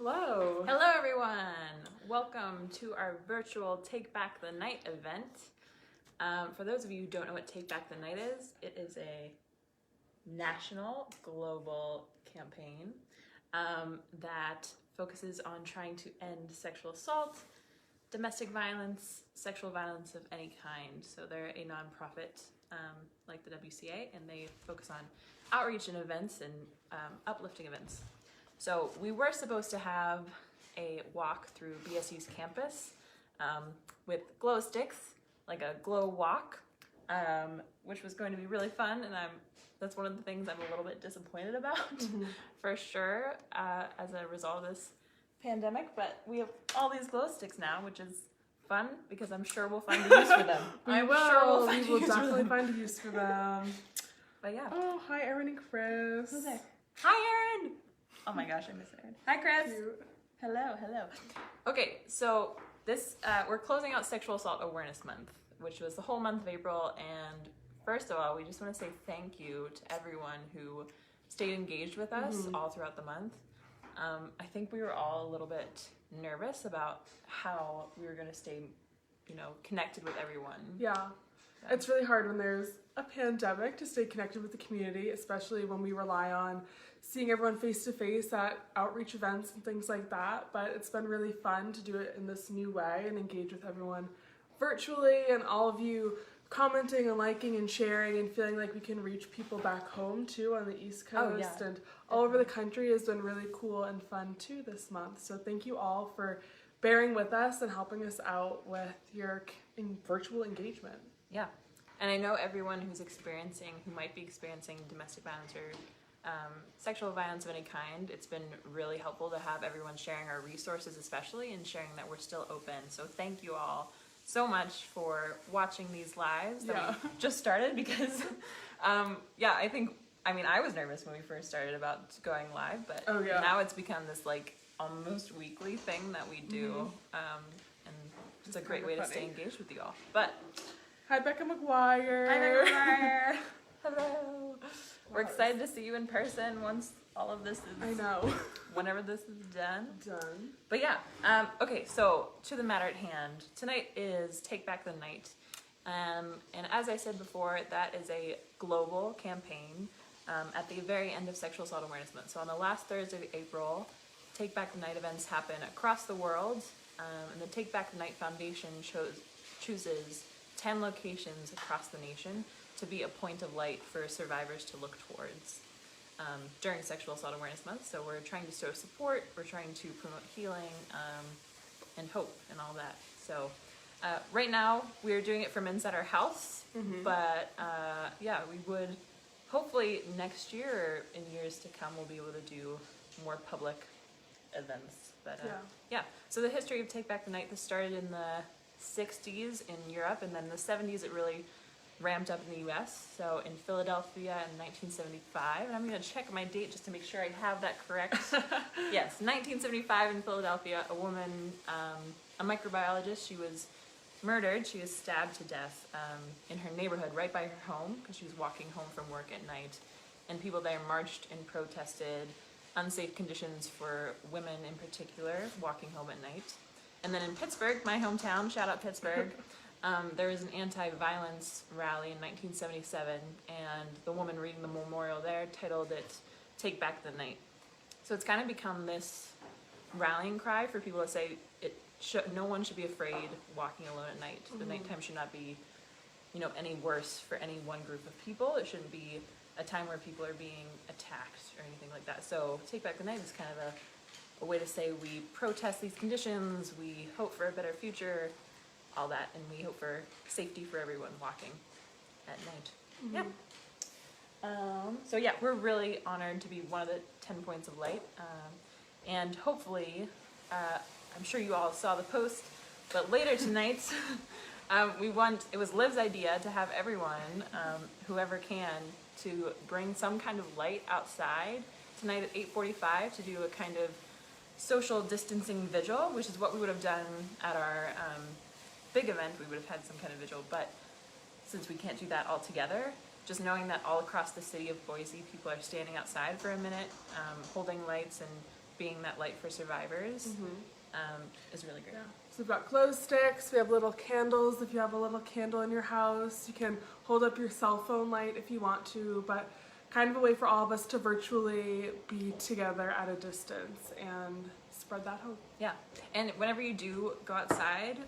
Hello. Hello everyone! Welcome to our virtual Take Back the Night event. For those of you who don't know what Take Back the Night is, it is a national, global campaign that focuses on trying to end sexual assault, domestic violence, sexual violence of any kind. So they're a nonprofit like the WCA, and they focus on outreach and events and uplifting events. So we were supposed to have a walk through BSU's campus with glow sticks, like a glow walk, which was going to be really fun, and that's one of the things I'm a little bit disappointed about, for sure, as a result of this pandemic. But we have all these glow sticks now, which is fun because I'm sure we'll find a use for them. We will definitely find a use for them. But yeah. Oh, hi, Erin and Chris. Who's there? Hi, Erin! Oh my gosh, I miss Erin. Hi, Chris. Cute. Hello. Okay, so this we're closing out Sexual Assault Awareness Month, which was the whole month of April. And first of all, we just want to say thank you to everyone who stayed engaged with us all throughout the month. I think we were all a little bit nervous about how we were going to stay, connected with everyone. Yeah. It's really hard when there's a pandemic to stay connected with the community, especially when we rely on seeing everyone face to face at outreach events and things like that. But it's been really fun to do it in this new way and engage with everyone virtually, and all of you commenting and liking and sharing and feeling like we can reach people back home too on the East Coast and all over the country has been really cool and fun too this month. So thank you all for bearing with us and helping us out with your virtual engagement. Yeah, and I know everyone who might be experiencing domestic violence or sexual violence of any kind, it's been really helpful to have everyone sharing our resources, especially, and sharing that we're still open. So thank you all so much for watching these lives that we just started, because I was nervous when we first started about going live, but now it's become this like almost weekly thing that we do, and it's a great way to stay engaged with you all. But hi, Becca McGuire. Hi, Becca McGuire. Hello. We're excited to see you in person once all of this is... whenever this is done. But yeah, okay, so to the matter at hand. Tonight is Take Back the Night. And as I said before, that is a global campaign at the very end of Sexual Assault Awareness Month. So on the last Thursday of April, Take Back the Night events happen across the world. And the Take Back the Night Foundation chooses 10 locations across the nation to be a point of light for survivors to look towards during Sexual Assault Awareness Month. So we're trying to show support, we're trying to promote healing and hope and all that. So right now we're doing it from inside our house, but we would hopefully next year or in years to come we'll be able to do more public events. But so the history of Take Back the Night, this started in the 60s in Europe, and then the 70s it really ramped up in the US. So in Philadelphia in 1975, and I'm going to check my date just to make sure I have that correct. Yes, 1975 in Philadelphia, a woman, a microbiologist, she was murdered. She was stabbed to death in her neighborhood right by her home because she was walking home from work at night, and people there marched and protested unsafe conditions for women in particular walking home at night. And then in Pittsburgh, my hometown, shout out Pittsburgh, there was an anti-violence rally in 1977, and the woman reading the memorial there titled it Take Back the Night. So it's kind of become this rallying cry for people to say no one should be afraid walking alone at night. The nighttime should not be, any worse for any one group of people. It shouldn't be a time where people are being attacked or anything like that. So Take Back the Night is kind of a way to say we protest these conditions, we hope for a better future, all that, and we hope for safety for everyone walking at night. So we're really honored to be one of the 10 points of light, and hopefully, I'm sure you all saw the post, but later tonight, it was Liv's idea to have everyone, whoever can, to bring some kind of light outside tonight at 8:45 to do a kind of social distancing vigil, which is what we would have done at our big event. We would have had some kind of vigil, but since we can't do that all together, just knowing that all across the city of Boise, people are standing outside for a minute, holding lights and being that light for survivors is really great. Yeah. So we've got glow sticks, we have little candles. If you have a little candle in your house, you can hold up your cell phone light if you want to, but kind of a way for all of us to virtually be together at a distance and spread that hope. Yeah, and whenever you do go outside,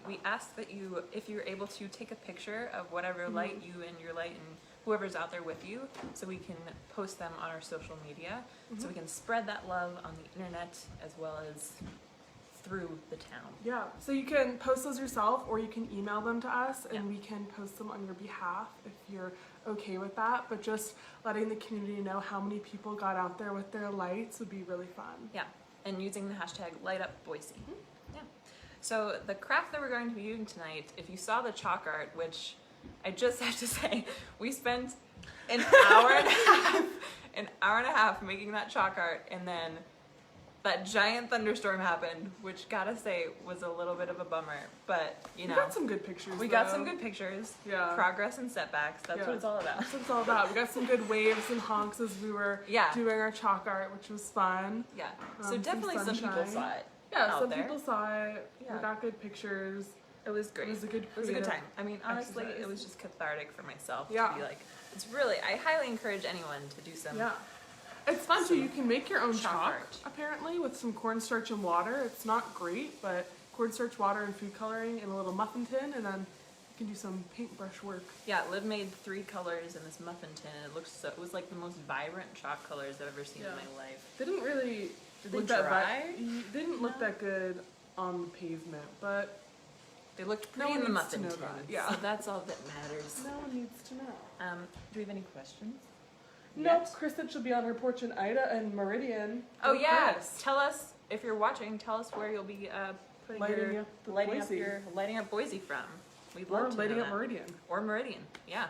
we ask that you, if you're able to, take a picture of whatever light you and your light and whoever's out there with you, so we can post them on our social media, so we can spread that love on the internet as well as through the town. Yeah, so you can post those yourself or you can email them to us and we can post them on your behalf if you're okay with that, but just letting the community know how many people got out there with their lights would be really fun. Yeah, and using the hashtag #LightUpBoise. Yeah. So the craft that we're going to be doing tonight, if you saw the chalk art, which I just have to say, we spent an hour and a half making that chalk art, and then that giant thunderstorm happened, which gotta say was a little bit of a bummer, but you know. We got some good pictures. We got some good pictures. Yeah. Progress and setbacks, that's what it's all about. That's what it's all about. We got some good waves and honks as we were doing our chalk art, which was fun. Yeah, so definitely some people saw it. Yeah, some people saw it. Yeah. We got good pictures. It was great. It was a good time. I mean, honestly, it was just cathartic for myself to be like, it's really, I highly encourage anyone to do some. Yeah. It's fun too. You can make your own chalk apparently with some cornstarch and water. It's not great, but cornstarch, water, and food coloring in a little muffin tin, and then you can do some paintbrush work. Yeah, Liv made 3 colors in this muffin tin, and it was like the most vibrant chalk colors I've ever seen in my life. They didn't really look that good on the pavement, but they looked pretty in the muffin tin. Yeah. So that's all that matters. No one needs to know. Do we have any questions? Nope. Chris said she'll be on her porch in Ida and Meridian. Oh yeah. Chris. Tell us, if you're watching, tell us where you'll be lighting up Boise from. We'd love to lighting know up that. Meridian. Or Meridian. Yeah.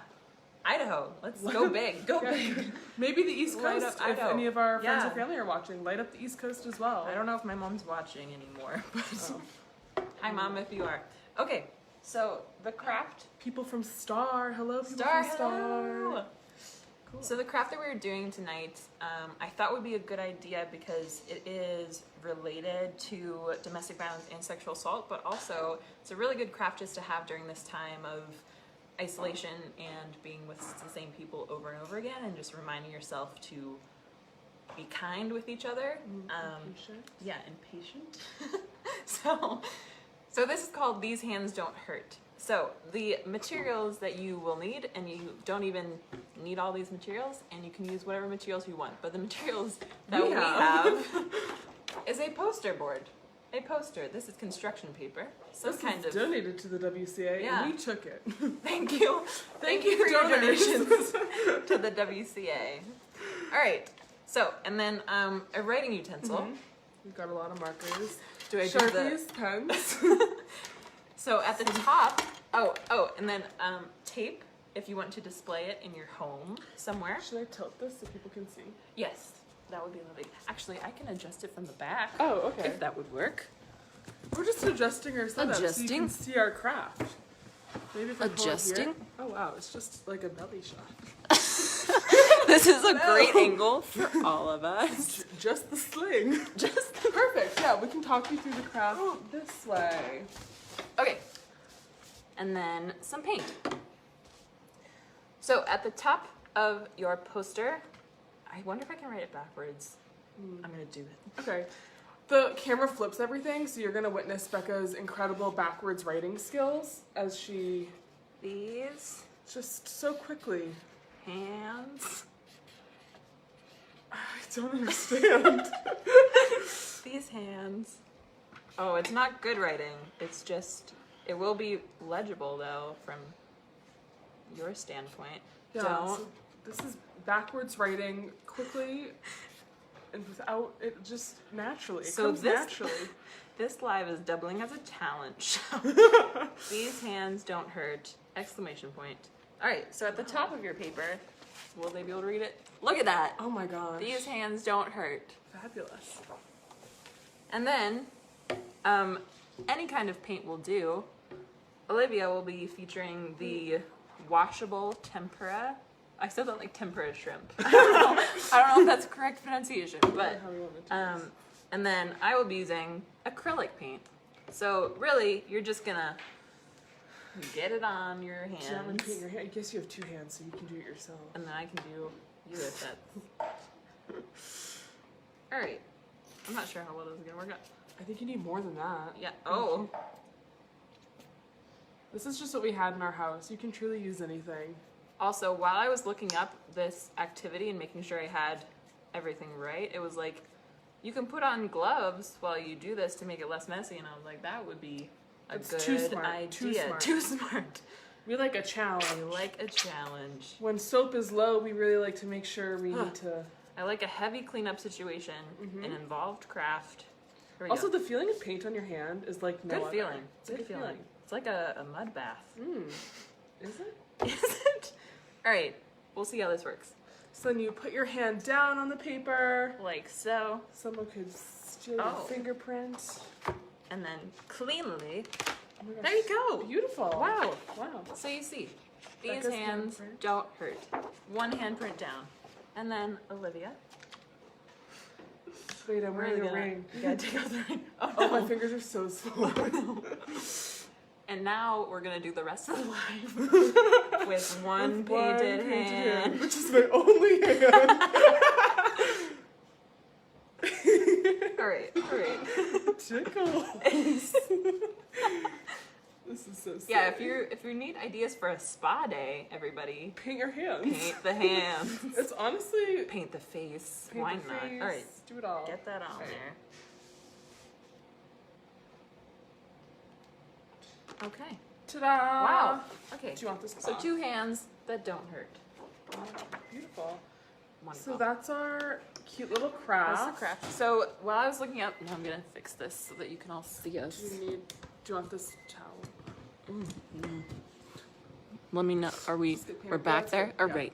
Idaho. Let's go big. Go big. Maybe the East Coast, if Idaho. any of our friends or family are watching. Light up the East Coast as well. I don't know if my mom's watching anymore. But hi Mom, if you are. Okay, so the craft. People from Star. Hello, people from Star. Hello. Cool. So the craft that we're doing tonight, I thought would be a good idea because it is related to domestic violence and sexual assault, but also it's a really good craft just to have during this time of isolation and being with the same people over and over again, and just reminding yourself to be kind with each other. Patient. Yeah, and patient. So this is called These Hands Don't Hurt. So the materials that you will need, and you don't even need all these materials, and you can use whatever materials you want, but the materials that we have is a poster board. A poster. This is construction paper. This is donated to the WCA, and we took it. Thank you. Thank you for your donations to the WCA. All right. So, and then a writing utensil. We've got a lot of markers. Sharpies, pens. So at the top, and then tape if you want to display it in your home somewhere. Should I tilt this so people can see? Yes, that would be lovely. Actually, I can adjust it from the back. Oh, okay. If that would work. We're just adjusting our setup so you can see our craft. Maybe if I adjusting? Here. Oh wow, it's just like a belly shot. This is a great angle for all of us. Just the sling. Just perfect. Yeah, we can talk you through the craft this way. Okay. And then some paint. So at the top of your poster, I wonder if I can write it backwards. I'm gonna do it. Okay. The camera flips everything, so you're gonna witness Becca's incredible backwards writing skills as she just so quickly. Hands. I don't understand. These hands. Oh, it's not good writing. It's just, it will be legible though from your standpoint. Yeah, Don't. So this is backwards writing quickly and without it, just naturally. It comes naturally. This live is doubling as a talent show. These hands don't hurt! Exclamation point. All right, so at the top of your paper, will they be able to read it? Look at that. Oh my gosh. These hands don't hurt. Fabulous. And then, any kind of paint will do. Olivia will be featuring the washable tempera. I said that like tempura shrimp. I don't know if that's correct pronunciation, but And then I will be using acrylic paint. So really, you're just gonna get it on your hands. Do you want to paint your hand? I guess you have 2 hands, so you can do it yourself. And then I can do this. All right. I'm not sure how well this is gonna work out. I think you need more than that. Yeah. Oh. This is just what we had in our house. You can truly use anything. Also, while I was looking up this activity and making sure I had everything right, it was like, you can put on gloves while you do this to make it less messy, and I was like, that would be a good too smart. idea. Too smart. We like a challenge. We like a challenge. When soap is low, we really like to make sure we need to... I like a heavy cleanup situation, an involved craft. Also, the feeling of paint on your hand is like no good other. feeling. It's a good feeling. It's like a mud bath. Is it? Is it? All right, we'll see how this works. So then you put your hand down on the paper. Like so. Someone could steal your fingerprint. And then cleanly, oh my gosh. there you go. Beautiful. Wow. Wow. So you see, these hands don't hurt. 1 handprint down. And then Olivia. Wait, I'm wearing a ring. You gotta take off the ring. Oh, my fingers are so small. And now we're gonna do the rest of the life with one painted hand. Which is my only hand. Alright. Tickle. This is so silly. Yeah, if you need ideas for a spa day, everybody, paint your hands. Paint the hands. It's honestly paint the face. Paint Why the not? face. All right, do it all. Get that on there. Okay. Ta-da! Wow. Okay. Do you want this? So 2 hands that don't hurt. Oh, beautiful. Wonderful. So that's our cute little craft. That's the craft. So while I was looking up, now I'm gonna fix this so that you can all see us. Do you want this towel? Let me know. Are we're back there? Or yeah. right?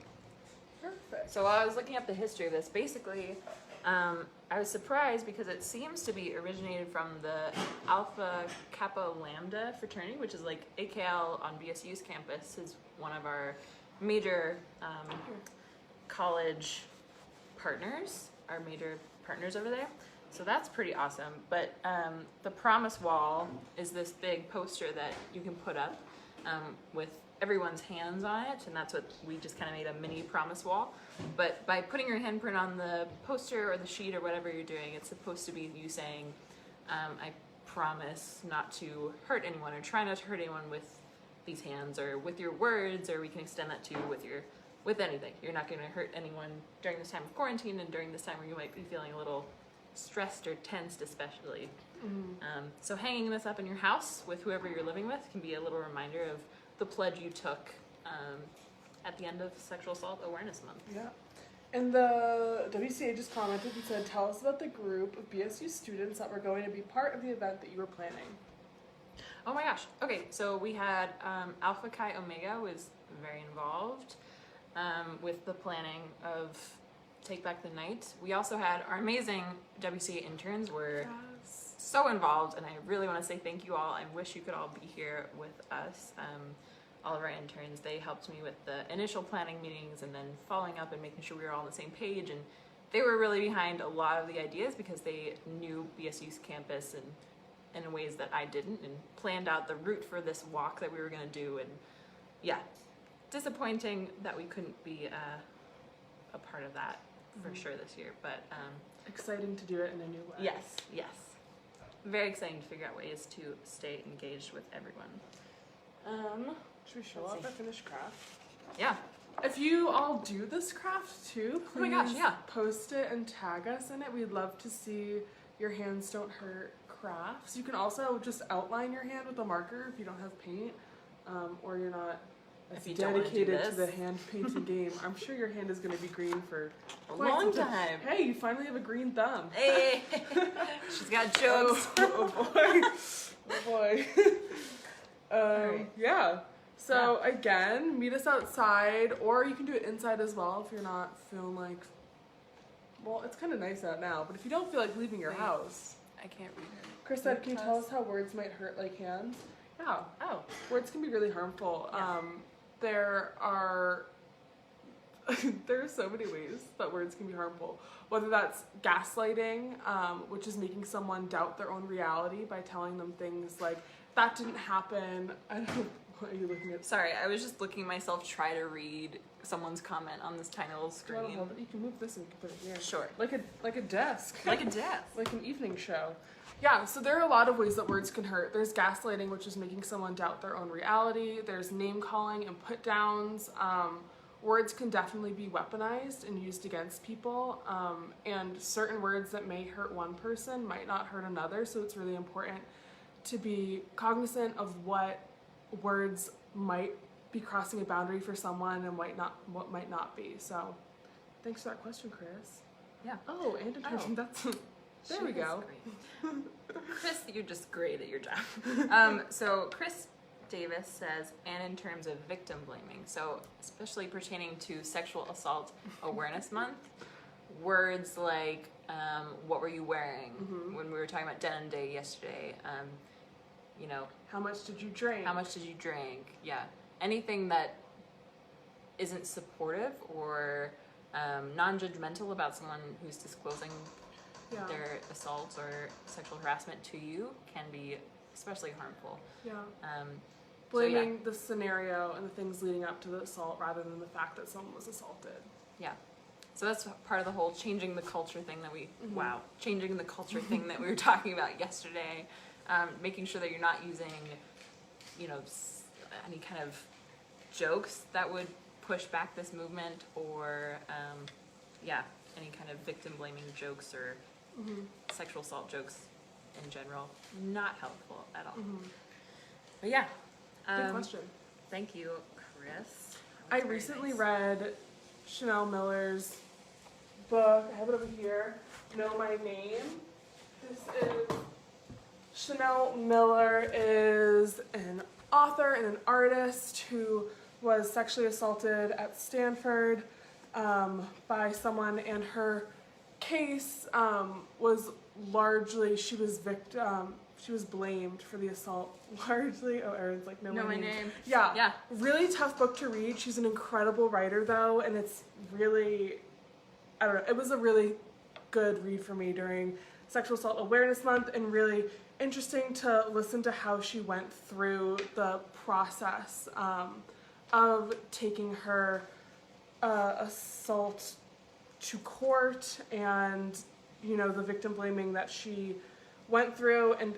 Perfect. So while I was looking up the history of this, basically, I was surprised because it seems to be originated from the Alpha Kappa Lambda fraternity, which is like AKL on BSU's campus, is one of our major college partners, our major partners over there. So that's pretty awesome. But the Promise Wall is this big poster that you can put up with everyone's hands on it, and that's what we just kind of made, a mini promise wall. But by putting your handprint on the poster or the sheet or whatever you're doing, it's supposed to be you saying, I promise not to hurt anyone or try not to hurt anyone with these hands or with your words, or we can extend that to with anything. You're not going to hurt anyone during this time of quarantine and during this time where you might be feeling a little stressed or tensed especially. So hanging this up in your house with whoever you're living with can be a little reminder of the pledge you took at the end of Sexual Assault Awareness Month. Yeah. And the WCA just commented and said, tell us about the group of BSU students that were going to be part of the event that you were planning. Oh my gosh. Okay, so we had Alpha Chi Omega was very involved with the planning of Take Back the Night. We also had our amazing WCA interns were so involved, and I really want to say thank you all. I wish you could all be here with us. All of our interns, they helped me with the initial planning meetings and then following up and making sure we were all on the same page, and they were really behind a lot of the ideas because they knew BSU's campus and in ways that I didn't, and planned out the route for this walk that we were going to do. And yeah, disappointing that we couldn't be a part of that for sure this year, but exciting to do it in a new way. Yes. Very exciting to figure out ways to stay engaged with everyone. Should we show off our finished craft? Yeah. If you all do this craft too, please oh my gosh, yeah. post it and tag us in it. We'd love to see your hands don't hurt crafts. You can also just outline your hand with a marker if you don't have paint, or you're not dedicated to the hand painting game. I'm sure your hand is going to be green for a long time. Hey, you finally have a green thumb. Hey, she's got jokes. Oh boy. Right. Yeah. So again, meet us outside, or you can do it inside as well if you're not feeling like. Well, it's kind of nice out now, but if you don't feel like leaving your house. I can't read her. Chris said, can you tell us how words might hurt like hands? Yeah. Oh. Words can be really harmful. Yeah. There are there are so many ways that words can be harmful. Whether that's gaslighting, which is making someone doubt their own reality by telling them things like, that didn't happen. I don't know, what are you looking at? Sorry, I was just looking myself try to read someone's comment on this tiny little screen. You can move this and put it here. Sure. Like a desk. Like a desk. Like an evening show. Yeah, so there are a lot of ways that words can hurt. There's gaslighting, which is making someone doubt their own reality. There's name calling and put downs. Words can definitely be weaponized and used against people. And certain words that may hurt one person might not hurt another. So it's really important to be cognizant of what words might be crossing a boundary for someone and what might not be. So thanks for that question, Chris. Yeah. Oh, and detergent. That's there we go. Chris, you're just great at your job. So Chris Davis says, and in terms of victim blaming, so especially pertaining to Sexual Assault Awareness Month, words like, what were you wearing? When we were talking about Denim Day yesterday, you know. How much did you drink? How much did you drink? Yeah. Anything that isn't supportive or non-judgmental about someone who's disclosing their assaults or sexual harassment to you can be especially harmful. Yeah. Blaming the scenario and the things leading up to the assault rather than the fact that someone was assaulted. Yeah. So that's part of the whole changing the culture thing that changing the culture thing that we were talking about yesterday. Making sure that you're not using, you know, any kind of jokes that would push back this movement or, any kind of victim blaming jokes or sexual assault jokes in general. Not helpful at all. But yeah. Good question. Thank you, Chris. I recently read Chanel Miller's book. I have it over here. Know My Name. This is Chanel Miller is an author and an artist who was sexually assaulted at Stanford by someone, and her case was largely she was blamed for the assault largely. Oh, Erin's like, know my name. Yeah. Really tough book to read. She's an incredible writer though, and it's really, I don't know, it was a really good read for me during Sexual Assault Awareness Month, and really interesting to listen to how she went through the process of taking her assault to court, and you know, the victim blaming that she went through. And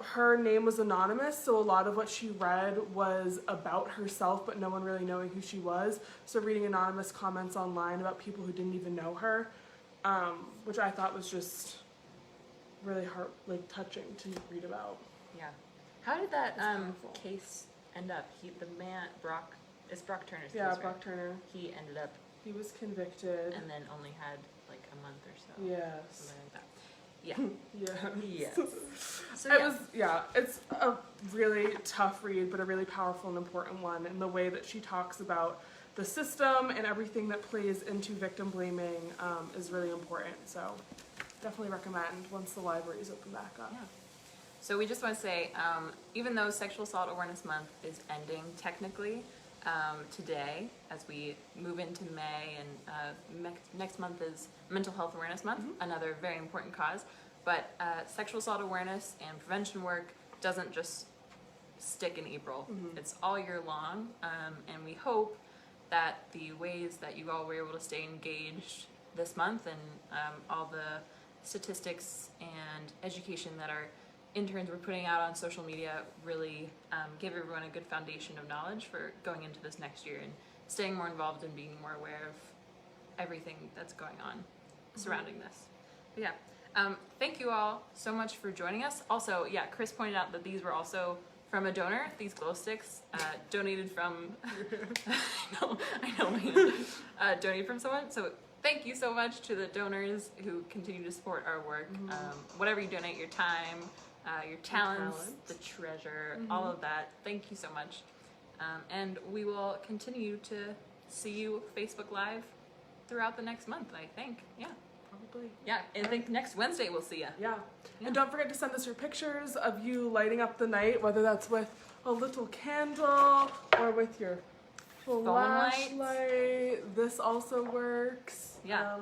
her name was anonymous, so a lot of what she read was about herself, but no one really knowing who she was. So reading anonymous comments online about people who didn't even know her, which I thought was just really touching to read about. Yeah. How did that case end up? It's Brock Turner's case, right? Brock Turner. He ended up... He was convicted. And then only had like a month or so. Yes. Something like that. Yeah. Yes. So it's a really tough read, but a really powerful and important one, and the way that she talks about the system and everything that plays into victim blaming is really important. So definitely recommend once the libraries open back up. Yeah. So we just want to say, even though Sexual Assault Awareness Month is ending technically today, as we move into May, and next month is Mental Health Awareness Month, another very important cause. But sexual assault awareness and prevention work doesn't just stick in April. It's all year long, and we hope that the ways that you all were able to stay engaged this month, and all the statistics and education that our interns were putting out on social media really give everyone a good foundation of knowledge for going into this next year and staying more involved and being more aware of everything that's going on surrounding this. But yeah, thank you all so much for joining us. Also, yeah, Chris pointed out that these were also from a donor, these glow sticks, donated from, I know, man, donated from someone. So thank you so much to the donors who continue to support our work. Whatever you donate, your time, your talents, the treasure, all of that. Thank you so much. And we will continue to see you Facebook Live throughout the next month, I think. Yeah. Probably. Yeah, and I think next Wednesday we'll see you. Yeah. And don't forget to send us your pictures of you lighting up the night, whether that's with a little candle or with your flashlight. This also works. Yeah.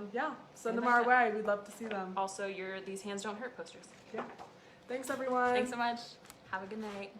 Send them our way. We'd love to see them. Also, these hands don't hurt posters. Yeah. Thanks, everyone. Thanks so much. Have a good night.